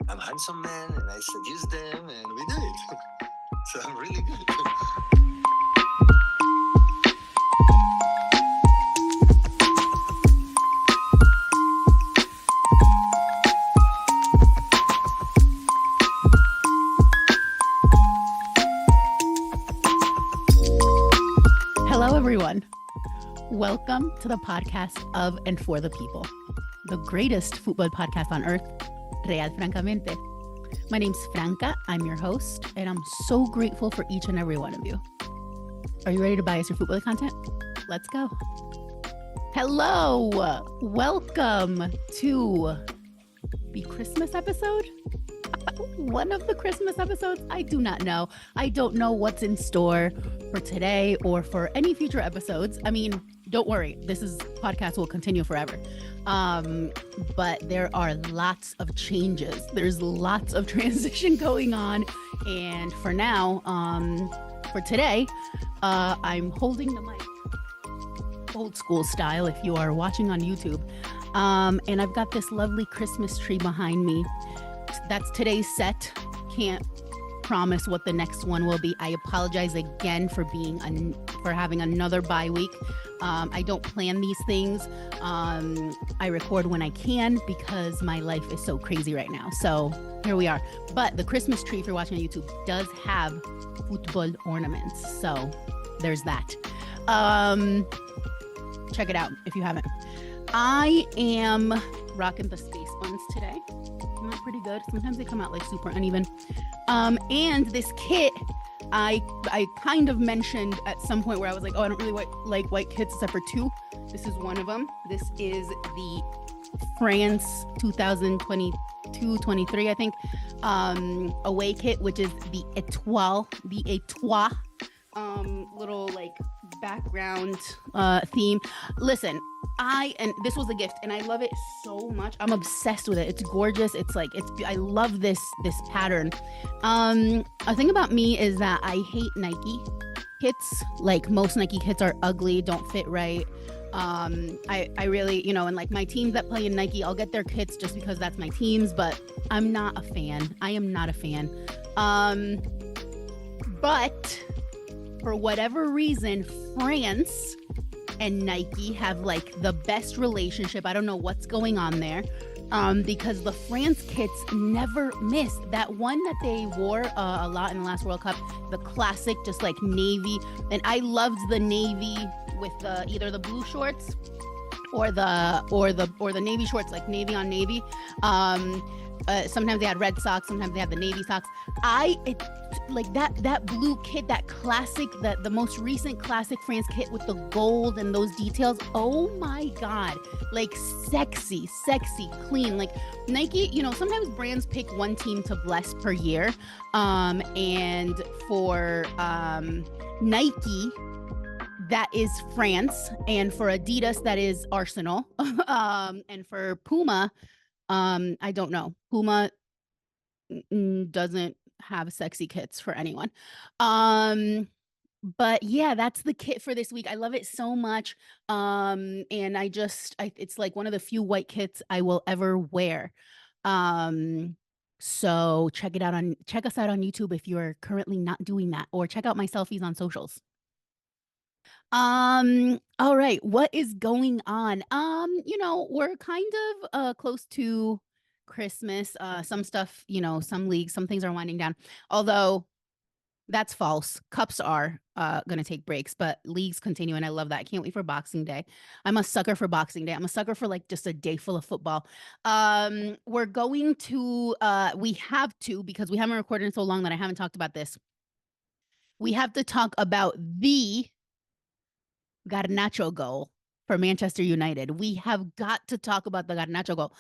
I'm handsome man, and I seduce them, and we do it. So I'm really good. Hello, everyone. Welcome to the podcast of and for the people, the greatest football podcast on earth, Francamente. My name's Franca. I'm your host, and I'm so grateful for each and every one of you. Are you ready to buy us your football content? Let's go. Hello. Welcome to the Christmas episode. One of the Christmas episodes. I do not know. I don't know what's in store for today or for any future episodes. I mean, don't worry. This podcast will continue forever. But there are lots of changes. There's lots of transition going on. And for now, for today, I'm holding the mic old school style if you are watching on YouTube. And I've got this lovely Christmas tree behind me. That's today's set. Can't promise what the next one will be. I apologize again for having another bye week. I don't plan these things. I record when I can because my life is so crazy right now. So here we are. But the Christmas tree, if you're watching on YouTube, does have football ornaments. So there's that. Check it out if you haven't. I am rocking the space buns today. Not pretty good. Sometimes they come out like super uneven. And this kit, I kind of mentioned at some point where I was like, oh, I don't really like white kits except for two. This is one of them. This is the France 2022-23, I think, away kit, which is the Etoile, little like background theme. Listen, and this was a gift and I love it so much. I'm obsessed with it. It's gorgeous. I love this pattern. A thing about me is that I hate Nike kits. Like most Nike kits are ugly, don't fit right. I really, and like my teams that play in Nike, I'll get their kits just because that's my teams, but I'm not a fan. I am not a fan. But for whatever reason, France and Nike have like the best relationship. I don't know what's going on there, because the France kits never miss. That one that they wore a lot in the last World Cup, the classic, just like navy, and I loved the navy with either the blue shorts or the navy shorts, like navy on navy. Sometimes they had red socks, sometimes they had the navy socks. Like that blue kit, that classic, the most recent classic France kit with the gold and those details. Oh my God, like sexy, clean. Like Nike, sometimes brands pick one team to bless per year. And for Nike, that is France, and for Adidas, that is Arsenal. And for Puma, I don't know. Puma doesn't have sexy kits for anyone. But yeah, that's the kit for this week. I love it so much. And it's like one of the few white kits I will ever wear. So check us out on YouTube if you're currently not doing that, or check out my selfies on socials. All right, what is going on? We're kind of close to Christmas. Some stuff, some leagues, some things are winding down. Although that's false. Cups are going to take breaks, but leagues continue, and I love that. I can't wait for Boxing Day. I'm a sucker for Boxing Day. I'm a sucker for like just a day full of football. We're going to we have to, because we haven't recorded in so long that I haven't talked about this. We have to talk about the Garnacho goal for Manchester United. We have got to talk about the Garnacho goal.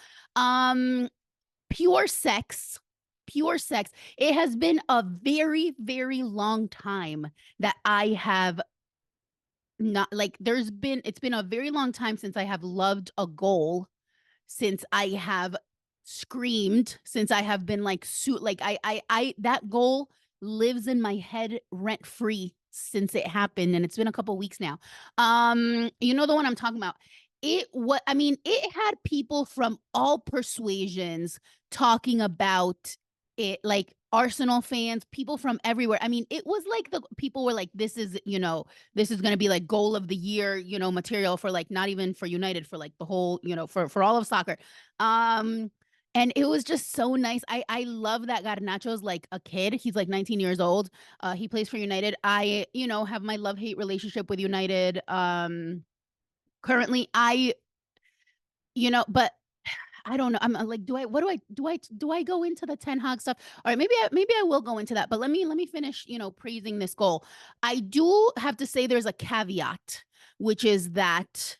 Pure sex. It has been a very, very long time that I have not, like, it's been a very long time since I have loved a goal, since I have screamed, since I have been like, that goal lives in my head rent free since it happened, and it's been a couple weeks now. The one I'm talking about. it had people from all persuasions talking about it, like Arsenal fans, people from everywhere. I mean, it was like the people were like, this is going to be like goal of the year, material for like not even for United, for like the whole, for all of soccer. Um, and it was just so nice. I love that Garnacho's like a kid. He's like 19 years old. He plays for United. I, have my love-hate relationship with United. Currently, but I don't know. I'm like, do I go into the Ten Hag stuff? All right, maybe I will go into that. But let me finish, praising this goal. I do have to say there's a caveat, which is that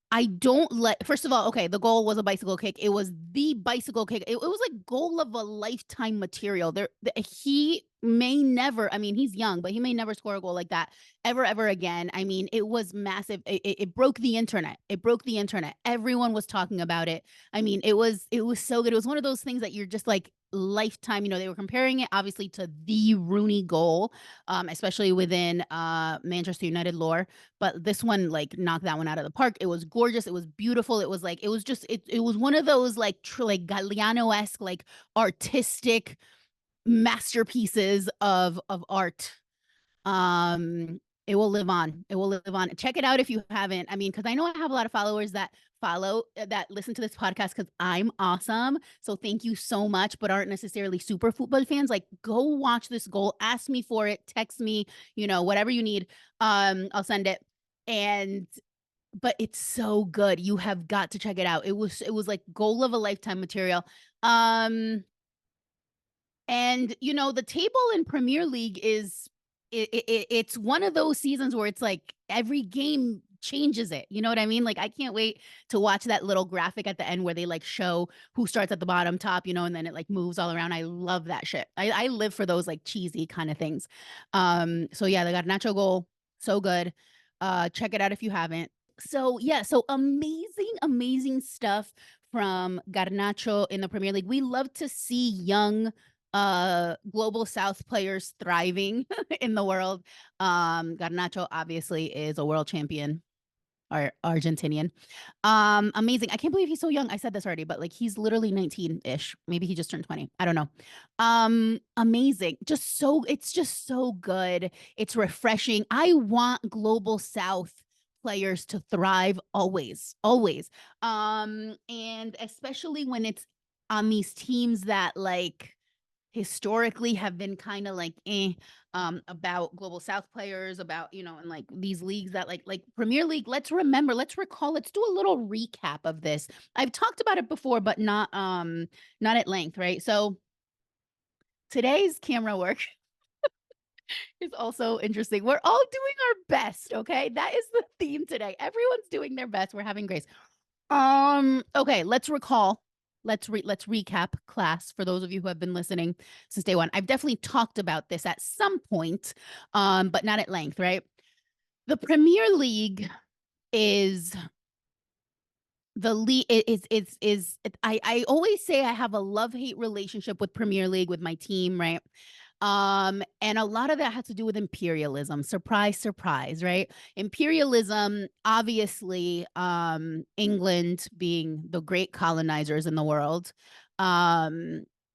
I don't let, first of all, okay, the goal was a bicycle kick. It was the bicycle kick. It was like goal of a lifetime material. He may never, I mean, he's young, but he may never score a goal like that ever again. I mean, it was massive. It broke the internet. It broke the internet. Everyone was talking about it. I mean, it was so good. It was one of those things that you're just like lifetime, they were comparing it obviously to the Rooney goal, especially within Manchester United lore. But this one like knocked that one out of the park. It was gorgeous. It was beautiful. It was like, it was just, it was one of those like Galliano-esque, like artistic masterpieces of art. It will live on. It will live on. Check it out if you haven't. I mean, because I know I have a lot of followers that that listen to this podcast because I'm awesome. So thank you so much, but aren't necessarily super football fans. Like, go watch this goal. Ask me for it. Text me. Whatever you need. I'll send it. But it's so good. You have got to check it out. It was like goal of a lifetime material. And the table in Premier League is it's one of those seasons where it's like every game changes it. You know what I mean? Like, I can't wait to watch that little graphic at the end where they like show who starts at the bottom, top, and then it like moves all around. I love that shit. I live for those like cheesy kind of things. So yeah, they got Nacho goal. So good. Check it out if you haven't. So yeah, so amazing stuff from Garnacho in the Premier League. We love to see young global South players thriving in the world. Garnacho obviously is a world champion, or Argentinian. Amazing. I can't believe he's so young. I said this already, but like he's literally 19-ish. Maybe he just turned 20. I don't know. Amazing. It's just so good. It's refreshing. I want global South players to thrive always. And especially when it's on these teams that like historically have been kind of like about global South players, about and like these leagues that like Premier League. Let's recall, let's do a little recap of this. I've talked about it before, but not at length, right? So today's camera work is also interesting. We're all doing our best, okay? That is the theme today. Everyone's doing their best. We're having grace. Okay, let's recall. Let's recap, class, for those of you who have been listening since day one. I've definitely talked about this at some point, but not at length, right? The Premier League is the league is I always say I have a love-hate relationship with Premier League, with my team, right? And a lot of that has to do with imperialism. Surprise, surprise, right? Imperialism, obviously, England being the great colonizers in the world.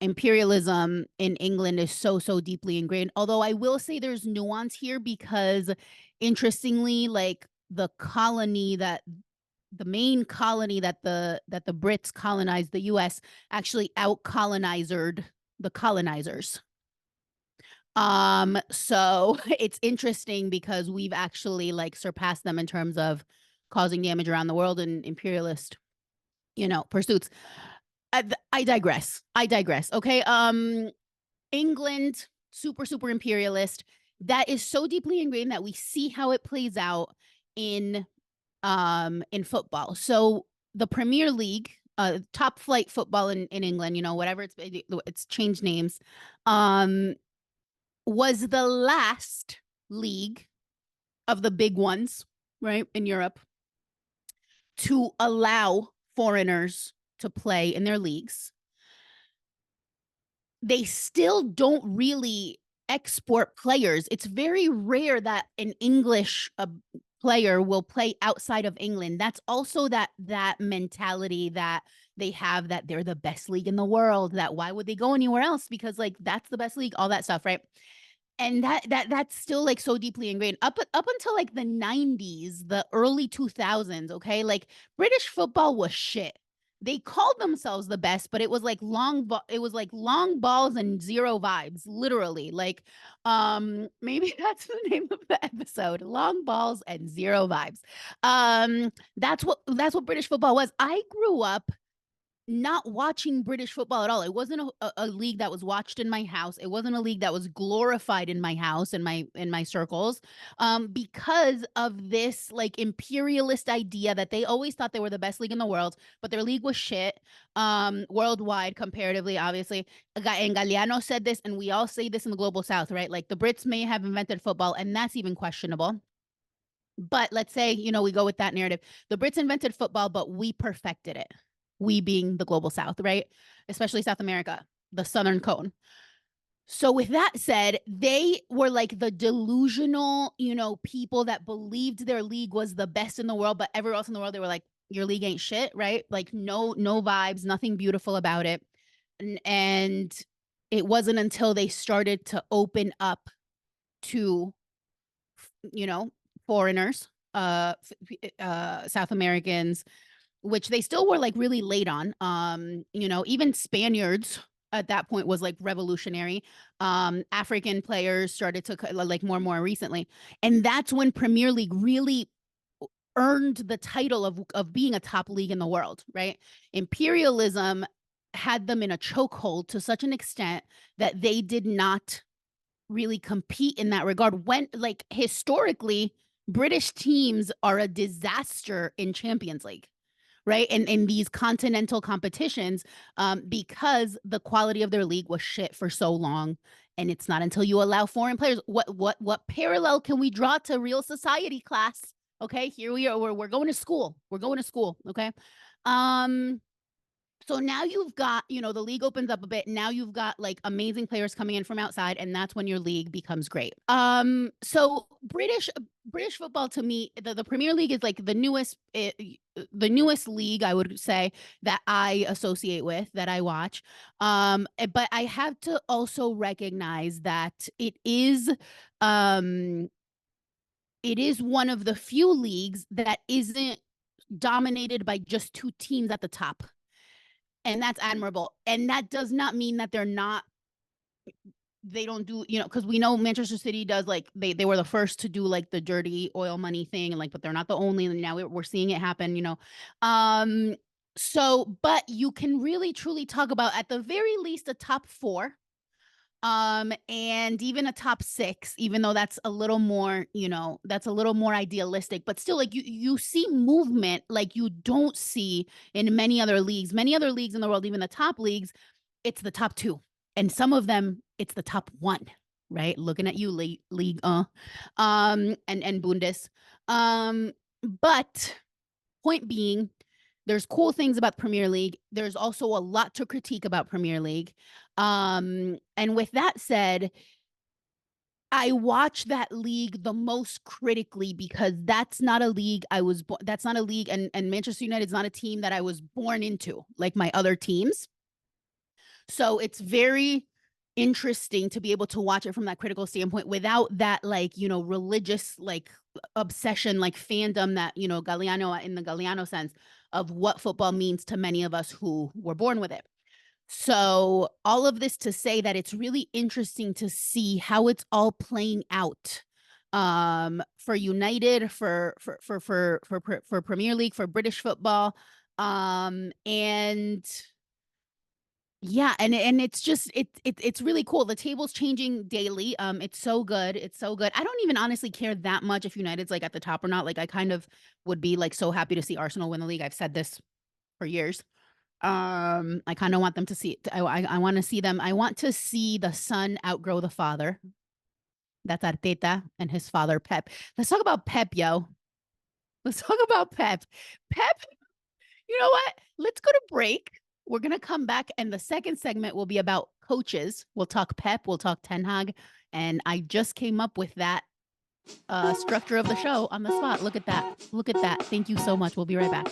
Imperialism in England is so deeply ingrained. Although I will say there's nuance here, because interestingly, like the main colony that the Brits colonized, the US, actually out colonized the colonizers. So it's interesting because we've actually like surpassed them in terms of causing damage around the world in imperialist, pursuits. I digress. Okay. England, super imperialist. That is so deeply ingrained that we see how it plays out in football. So the Premier League, top flight football in England, whatever it's changed names, was the last league of the big ones, right, in Europe, to allow foreigners to play in their leagues. They still don't really export players. It's very rare that an English player will play outside of England. That's also that mentality that they have, that they're the best league in the world, that why would they go anywhere else, because like that's the best league, all that stuff, right? And that's still like so deeply ingrained up until like the 90s, the early 2000s. Okay, like British football was shit. They called themselves the best, but it was like long balls and zero vibes, literally. Like maybe that's the name of the episode, long balls and zero vibes. That's what British football was. I grew up not watching British football at all. It wasn't a league that was watched in my house. It wasn't a league that was glorified in my house, in my circles, because of this like imperialist idea that they always thought they were the best league in the world, but their league was shit, worldwide comparatively, obviously. And Galliano said this, and we all say this in the global South, right? Like the Brits may have invented football, and that's even questionable. But let's say, we go with that narrative. The Brits invented football, but we perfected it. We being the global South, right? Especially South America, the Southern Cone. So with that said, they were like the delusional, people that believed their league was the best in the world, but everywhere else in the world, they were like, your league ain't shit, right? Like no vibes, nothing beautiful about it. And it wasn't until they started to open up to, foreigners, South Americans, which they still were like really late on. Even Spaniards at that point was like revolutionary. African players started to like more and more recently. And that's when Premier League really earned the title of being a top league in the world, right? Imperialism had them in a chokehold to such an extent that they did not really compete in that regard. When like historically, British teams are a disaster in Champions League, right? And in these continental competitions, because the quality of their league was shit for so long. And it's not until you allow foreign players. What parallel can we draw to real society, class? Okay, here we are. We're going to school. We're going to school. Okay. So now you've got, the league opens up a bit. Now you've got like amazing players coming in from outside, and that's when your league becomes great. So British football, to me, the Premier League is like the newest league, I would say, that I associate with, that I watch. But I have to also recognize that it is one of the few leagues that isn't dominated by just two teams at the top. And that's admirable. And that does not mean that they don't do, because we know Manchester City does, like, they were the first to do like the dirty oil money thing, and like, but they're not the only, and now we're seeing it happen, So, but you can really truly talk about, at the very least, a top four, and even a top six, even though that's a little more, that's a little more idealistic, but still, like, you see movement like you don't see in many other leagues in the world. Even the top leagues, it's the top two, and some of them it's the top one, right? Looking at you, league, and Bundes. But point being, there's cool things about Premier League. There's also a lot to critique about Premier League. And with that said, I watch that league the most critically, because that's not a league that's not a league, and Manchester United is not a team that I was born into like my other teams. So it's very interesting to be able to watch it from that critical standpoint, without that, like, religious, like, obsession, like fandom that, Galliano, in the Galliano sense of what football means to many of us who were born with it. So all of this to say that it's really interesting to see how it's all playing out, for United, for Premier League, for British football, and yeah, and it's just it's really cool. The table's changing daily. It's so good. It's so good. I don't even honestly care that much if United's like at the top or not. Like, I kind of would be like so happy to see Arsenal win the league. I've said this for years. I kind of want them to see. I want to see them. I want to see the son outgrow the father. That's Arteta and his father Pep. Let's talk about Pep, yo. Let's talk about Pep. Pep. You know what? Let's go to break. We're going to come back, and the second segment will be about coaches. We'll talk Pep, we'll talk Ten Hag, and I just came up with that structure of the show on the spot. Look at that. Look at that. Thank you so much. We'll be right back.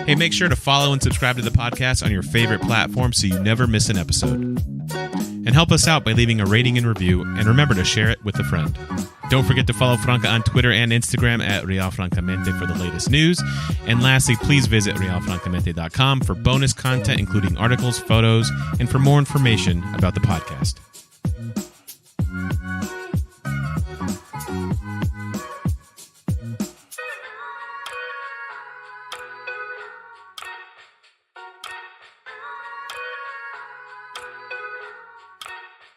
Hey, make sure to follow and subscribe to the podcast on your favorite platform so you never miss an episode. And help us out by leaving a rating and review, and remember to share it with a friend. Don't forget to follow Franca on Twitter and Instagram at Francamente for the latest news. And lastly, please visit realfrancamente.com for bonus content, including articles, photos, and for more information about the podcast.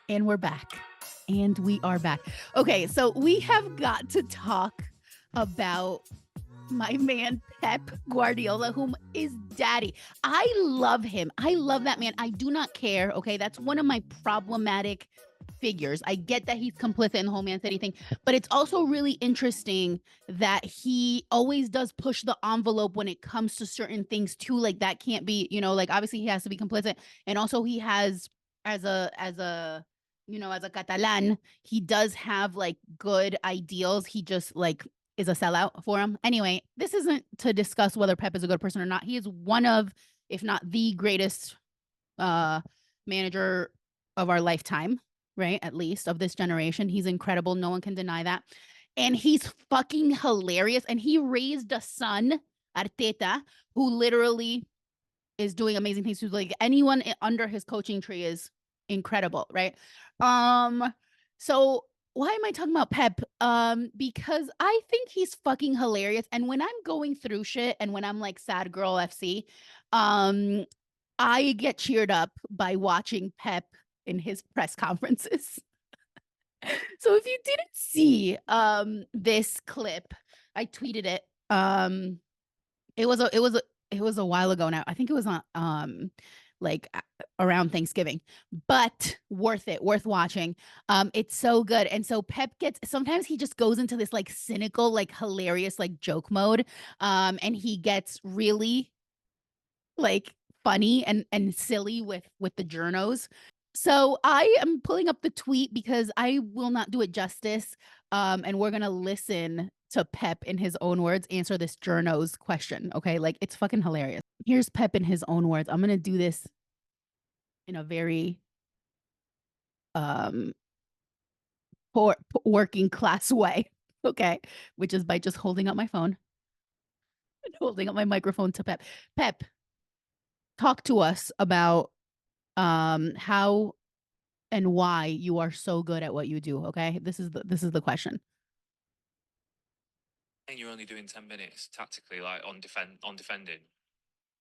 And we're back. And we are back. Okay, so we have got to talk about my man, Pep Guardiola, whom is daddy. I love him. I love that man. I do not care. Okay, that's one of my problematic figures. I get that he's complicit in the whole Man City thing, but it's also really interesting that he always does push the envelope when it comes to certain things too. Like that can't be, like obviously he has to be complicit. And also he has as a Catalan, he does have like good ideals. He just like is a sellout for him. Anyway, this isn't to discuss whether Pep is a good person or not. He is one of, if not the greatest manager of our lifetime, right? At least of this generation. He's incredible. No one can deny that. And he's fucking hilarious. And he raised a son, Arteta, who literally is doing amazing things. Like anyone under his coaching tree is incredible, right? So why am I talking about Pep? Because I think he's fucking hilarious. And when I'm going through shit and when I'm like sad girl FC, I get cheered up by watching Pep in his press conferences. So if you didn't see this clip, I tweeted it. It was a while ago now. I think it was on like around Thanksgiving, but worth watching. It's so good. And so Pep sometimes he just goes into this like cynical, like hilarious, like joke mode. And he gets really like funny and silly with the journos. So I am pulling up the tweet because I will not do it justice. And we're going to listen to Pep in his own words answer this journo's question. Okay. Like it's fucking hilarious. Here's Pep in his own words. I'm going to do this in a very poor working class way. Okay. Which is by just holding up my phone and holding up my microphone to Pep. Pep, talk to us about how and why you are so good at what you do. Okay. This is the question. You're only doing 10 minutes tactically, like on defending.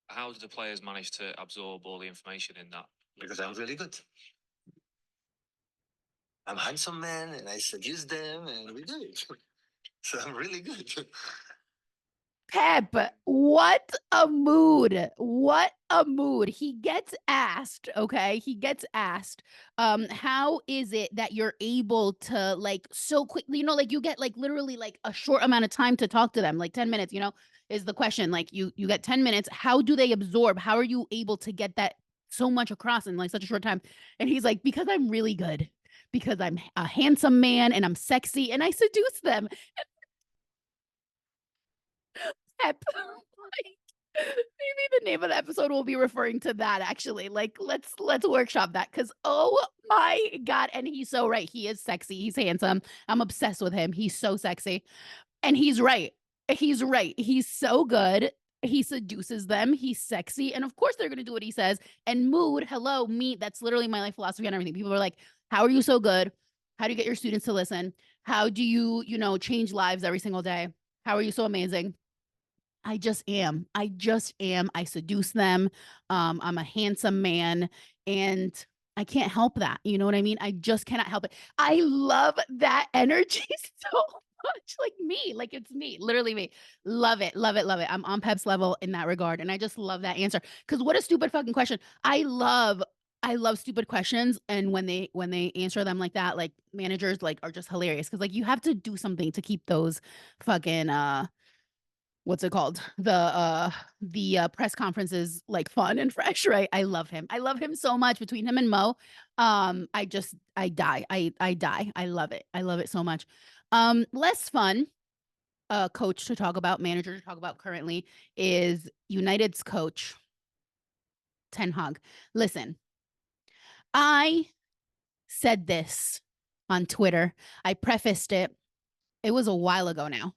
How do the players manage to absorb all the information in that? Because I'm really good. I'm a handsome man and I seduce them and we do it. So I'm really good. Pep, what a mood. What a mood. He gets asked, okay? He gets asked, how is it that you're able to like so quickly, like you get like literally like a short amount of time to talk to them, like 10 minutes, is the question. Like you get 10 minutes. How do they absorb? How are you able to get that so much across in like such a short time? And he's like, because I'm really good, because I'm a handsome man and I'm sexy and I seduce them. Pep. Maybe the name of the episode will be referring to that actually. Like let's workshop that because oh my God. And he's so right. He is sexy. He's handsome. I'm obsessed with him. He's so sexy. And he's right. He's right. He's so good. He seduces them. He's sexy. And of course they're gonna do what he says. And mood, hello, me. That's literally my life philosophy and everything. People are like, how are you so good? How do you get your students to listen? How do you, change lives every single day? How are you so amazing? I just am. I just am. I seduce them. I'm a handsome man and I can't help that. You know what I mean? I just cannot help it. I love that energy so much. Like me, like it's me, literally me. Love it. Love it. Love it. I'm on Pep's level in that regard. And I just love that answer. Cause what a stupid fucking question. I love stupid questions. And when they answer them like that, like managers like are just hilarious. Cause like you have to do something to keep those fucking what's it called? The press conferences like fun and fresh, right? I love him. I love him so much. Between him and Mo, I die. I die. I love it. I love it so much. Less fun coach to talk about, manager to talk about currently is United's coach, Ten Hag. Listen, I said this on Twitter. I prefaced it. It was a while ago now.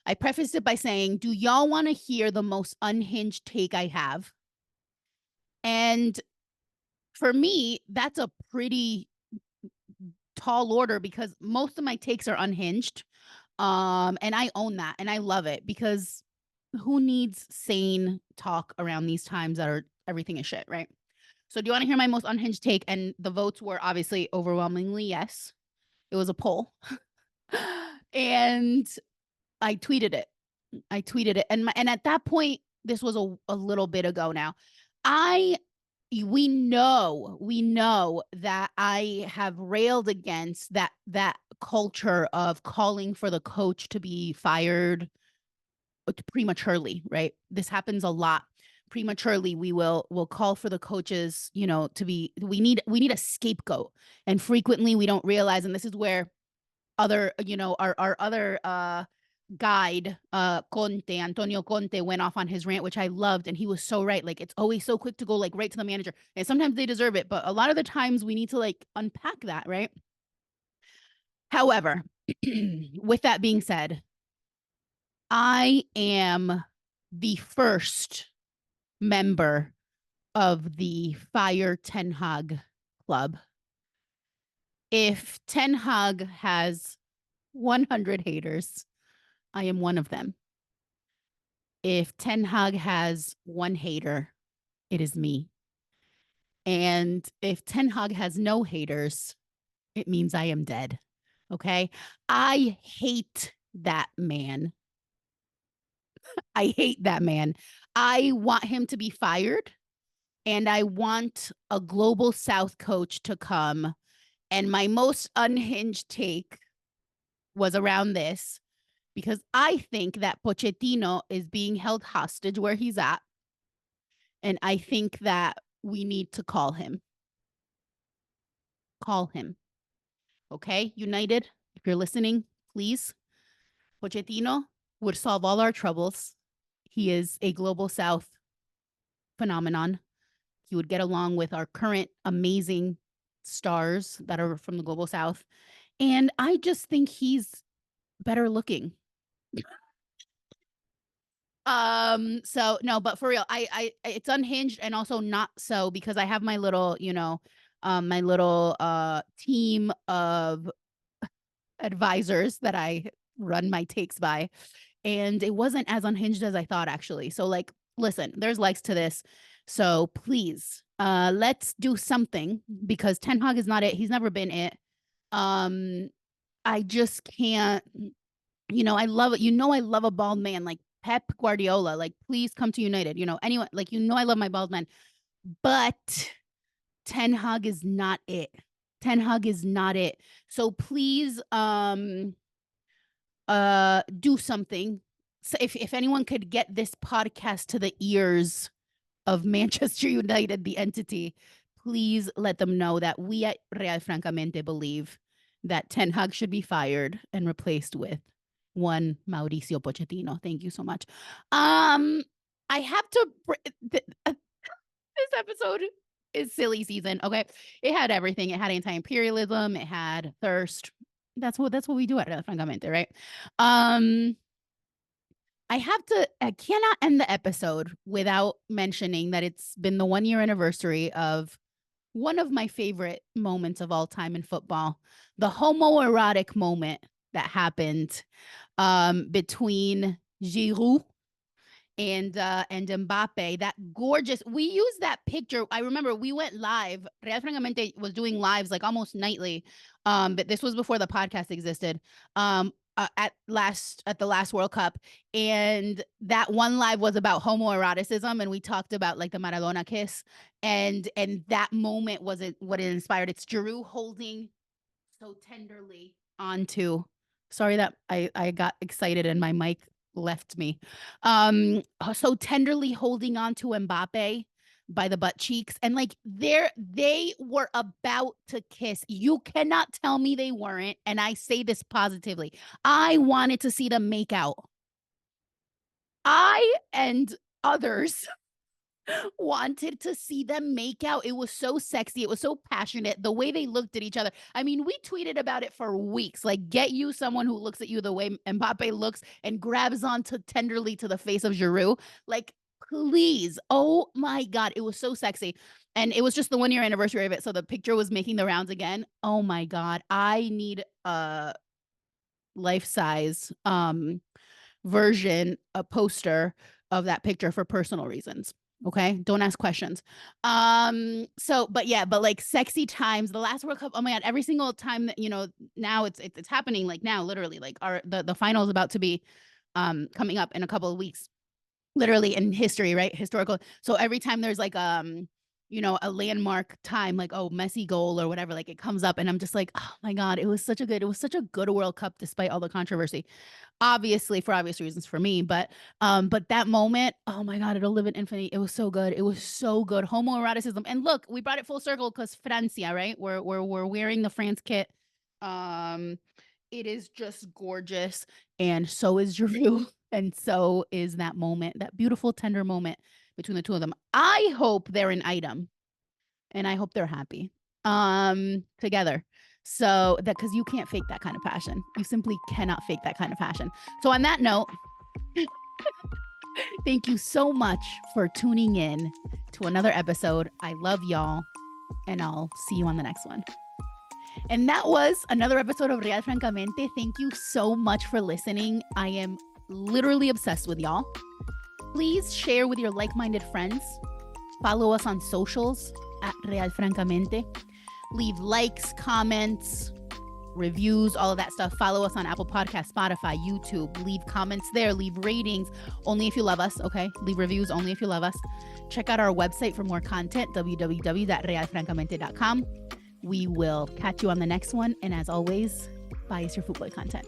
I prefaced it by saying, do y'all want to hear the most unhinged take I have? And for me, that's a pretty tall order because most of my takes are unhinged. And I own that and I love it because who needs sane talk around these times that are everything is shit, right? So do you want to hear my most unhinged take? And the votes were obviously overwhelmingly yes. It was a poll. And I tweeted it. And at that point, this was a little bit ago now. We know that I have railed against that culture of calling for the coach to be fired prematurely, right? This happens a lot. Prematurely, we'll call for the coaches, to be we need a scapegoat. And frequently we don't realize, and this is where other, our other guide, Antonio Conte, went off on his rant, which I loved, and he was so right. Like, it's always so quick to go like right to the manager, and sometimes they deserve it, but a lot of the times we need to like unpack that, right? However, with that being said, I am the first member of the Fire Ten Hag Club. If Ten Hag has 100 haters, I am one of them. If Ten Hag has one hater, it is me. And if Ten Hag has no haters, it means I am dead. Okay? I hate that man. I hate that man. I want him to be fired. And I want a global South coach to come. And my most unhinged take was around this, because I think that Pochettino is being held hostage where he's at. And I think that we need to call him. Call him. Okay, United, if you're listening, please. Pochettino would solve all our troubles. He is a global South phenomenon. He would get along with our current amazing stars that are from the global South. And I just think he's better looking. So no, but for real, I it's unhinged and also not so, because I have my little, my little team of advisors that I run my takes by, and it wasn't as unhinged as I thought, actually. So like, listen, there's legs to this. So please, let's do something, because Ten Hag is not it. He's never been it. I just can't, I love it. I love a bald man like Pep Guardiola. Like, please come to United. Anyone, like, I love my bald man, but Ten Hag is not it. Ten Hag is not it. So please, do something. So if anyone could get this podcast to the ears of Manchester United, the entity, please let them know that we at Real Francamente believe that Ten Hag should be fired and replaced with one Mauricio Pochettino. Thank you so much. I have to. This episode is silly season. Okay, it had everything. It had anti-imperialism. It had thirst. That's what we do at Francamente, right? I cannot end the episode without mentioning that it's been the 1-year anniversary of one of my favorite moments of all time in football, the homoerotic moment that happened between Giroud and Mbappe, that gorgeous. We used that picture. I remember we went live. Real Francamente was doing lives like almost nightly. But this was before the podcast existed. At the last World Cup, and that one live was about homoeroticism, and we talked about like the Maradona kiss, and that moment was what it inspired. It's Giroud holding so tenderly onto. Sorry that I got excited and my mic left me. So tenderly holding on to Mbappe by the butt cheeks, and like they were about to kiss. You cannot tell me they weren't, and I say this positively. I wanted to see them make out. I and others wanted to see them make out. It was so sexy. It was so passionate. The way they looked at each other. I mean, we tweeted about it for weeks. Like, get you someone who looks at you the way Mbappe looks and grabs onto tenderly to the face of Giroud. Like, please. Oh my God. It was so sexy. And it was just the 1 year anniversary of it. So the picture was making the rounds again. Oh my God. I need a life-size version, a poster of that picture for personal reasons. Okay, don't ask questions. But like sexy times, the last World Cup. Oh my God, every single time that now it's happening. Like now, literally, like the final is about to be coming up in a couple of weeks. Literally in history, right? Historical. So every time there's like a landmark time, like Messi goal or whatever, like it comes up, and I'm just like, oh my God, it was such a good World Cup despite all the controversy. Obviously, for obvious reasons for me, but that moment, oh my God, it'll live in infamy. It was so good. It was so good. Homoeroticism, and look, we brought it full circle because Francia, right? We're wearing the France kit. It is just gorgeous, and so is Giroud, and so is that moment, that beautiful, tender moment between the two of them. I hope they're an item, and I hope they're happy together. So that, because you can't fake that kind of passion. You simply cannot fake that kind of passion. So on that note, thank you so much for tuning in to another episode. I love y'all, and I'll see you on the next one. And that was another episode of Real Francamente. Thank you so much for listening. I am literally obsessed with y'all. Please share with your like-minded friends. Follow us on socials at Real Francamente. Leave likes, comments, reviews, all of that stuff. Follow us on Apple Podcasts, Spotify, YouTube. Leave comments there. Leave ratings only if you love us, okay? Leave reviews only if you love us. Check out our website for more content, www.realfrancamente.com. We will catch you on the next one. And as always, bias your football content.